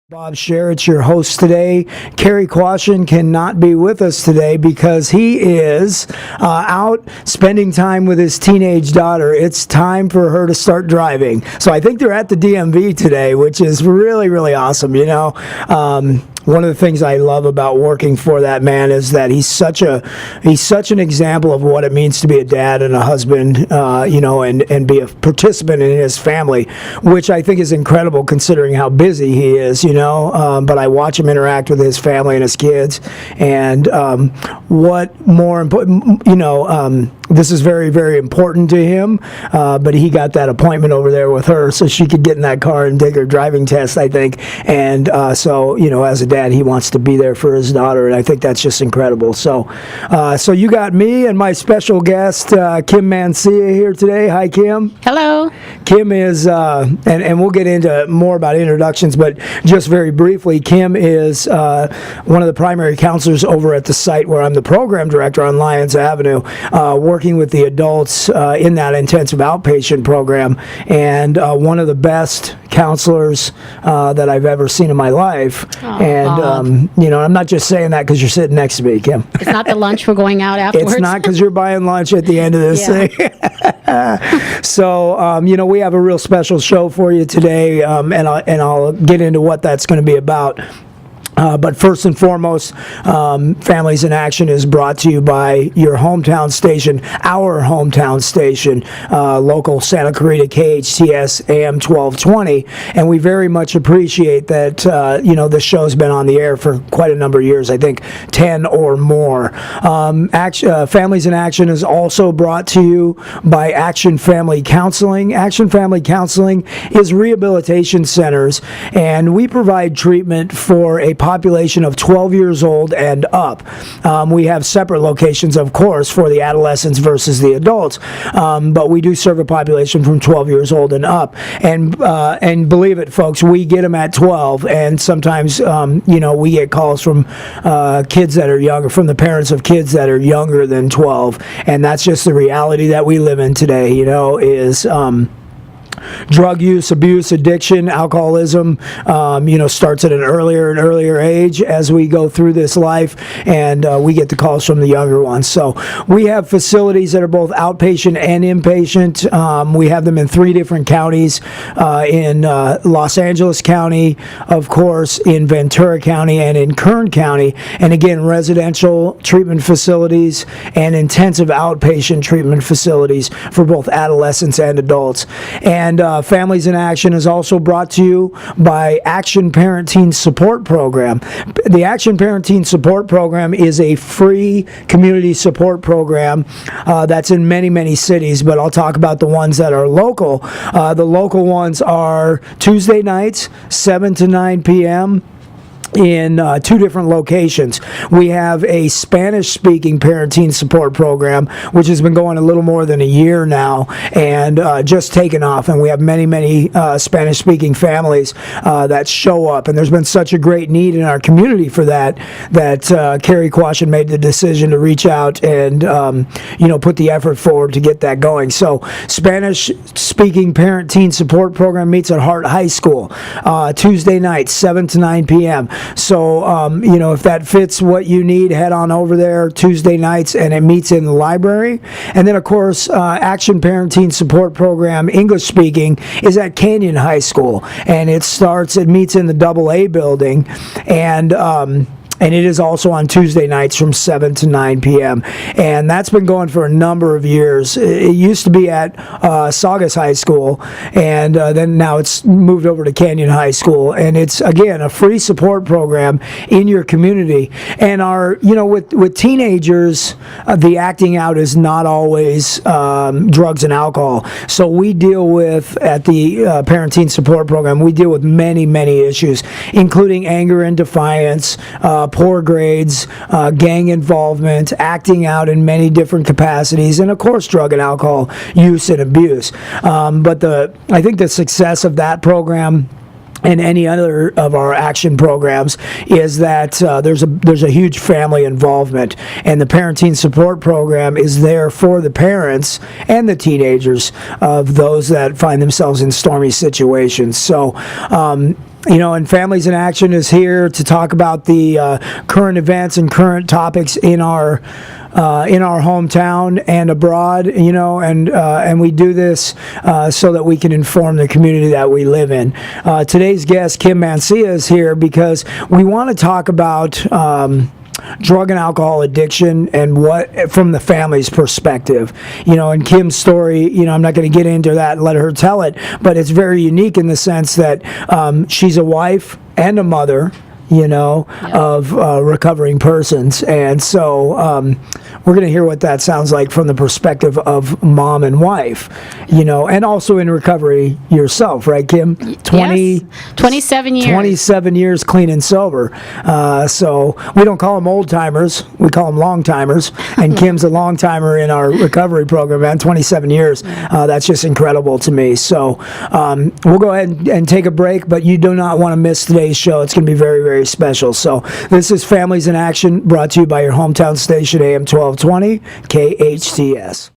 Bob Sherritt's your host today. Kerry Quashen cannot be with us today because he is out spending time with his teenage daughter. It's time for her to start driving. So I think they're at the DMV today, which is really, really awesome. One of the things I love about working for that man is that he's such an example of what it means to be a dad and a husband, and be a participant in his family, which I think is incredible considering how busy he is, but I watch him interact with his family and his kids, and what more important, this is very, very important to him, but he got that appointment over there with her so she could get in that car and take her driving test, I think, and so as a dad, he wants to be there for his daughter, and I think that's just incredible. So you got me and my special guest, Kim Mancia, here today. Hi, Kim. Hello. Kim is, and we'll get into more about introductions, but just very briefly, Kim is one of the primary counselors over at the site where I'm the program director on Lyons Avenue, working with the adults in that intensive outpatient program, and one of the best counselors that I've ever seen in my life. And I'm not just saying that because you're sitting next to me, Kim. It's not the lunch we're going out afterwards. It's not because you're buying lunch at the end of this thing. So, we have a real special show for you today, and I'll get into what that's going to be about. But first and foremost, Families in Action is brought to you by your hometown station, our hometown station, local Santa Clarita KHTS AM 1220. And we very much appreciate that, this show's been on the air for quite a number of years, I think 10 or more. Families in Action is also brought to you by Action Family Counseling. Action Family Counseling is rehabilitation centers, and we provide treatment for a population of 12 years old and up. We have separate locations, of course, for the adolescents versus the adults, but we do serve a population from 12 years old and up. And believe it, folks, we get them at 12, and sometimes, we get calls from kids that are younger, from the parents of kids that are younger than 12, and that's just the reality that we live in today, is drug use, abuse, addiction, alcoholism, starts at an earlier and earlier age as we go through this life, and we get the calls from the younger ones. So we have facilities that are both outpatient and inpatient. We have them in 3 different counties, in Los Angeles County, of course, in Ventura County, and in Kern County. And again, residential treatment facilities and intensive outpatient treatment facilities for both adolescents and adults. And Families in Action is also brought to you by Action Parent Teen Support Program. The Action Parent Teen Support Program is a free community support program that's in many, many cities, but I'll talk about the ones that are local. The local ones are Tuesday nights, 7 to 9 p.m., in 2 different locations. We have a Spanish-speaking parent-teen support program, which has been going a little more than a year now, and just taken off. And we have many, many Spanish-speaking families that show up. And there's been such a great need in our community for that Kerry Quashen made the decision to reach out and put the effort forward to get that going. So Spanish-speaking parent-teen support program meets at Hart High School Tuesday night, 7 to 9 p.m. So, if that fits what you need, head on over there Tuesday nights, and it meets in the library. And then, of course, Action Parent Teen Support Program, English speaking, is at Canyon High School. And it meets in the AA building. And it is also on Tuesday nights from 7 to 9 p.m. And that's been going for a number of years. It used to be at Saugus High School, and then now it's moved over to Canyon High School. And it's, again, a free support program in your community. And with teenagers, the acting out is not always drugs and alcohol. So we deal with, at the Parent Teen Support Program, we deal with many, many issues, including anger and defiance, poor grades, gang involvement, acting out in many different capacities, and of course drug and alcohol use and abuse. But I think the success of that program and any other of our action programs is that there's a huge family involvement, and the Parent Teen Support Program is there for the parents and the teenagers of those that find themselves in stormy situations. So and Families in Action is here to talk about the current events and current topics in our hometown and abroad. And we do this so that we can inform the community that we live in. Today's guest, Kim Mancia, is here because we want to talk about drug and alcohol addiction and what from the family's perspective. In Kim's story, I'm not going to get into that and let her tell it, but it's very unique in the sense that she's a wife and a mother, of recovering persons. And so we're going to hear what that sounds like from the perspective of mom and wife, and also in recovery yourself, right, Kim? 27 years. 27 years clean and sober. So we don't call them old timers, we call them long timers. And Kim's a long timer in our recovery program, man. 27 years. That's just incredible to me. So we'll go ahead and take a break, but you do not want to miss today's show. It's going to be very, very special. So this is Families in Action, brought to you by your hometown station, AM 1220, KHTS.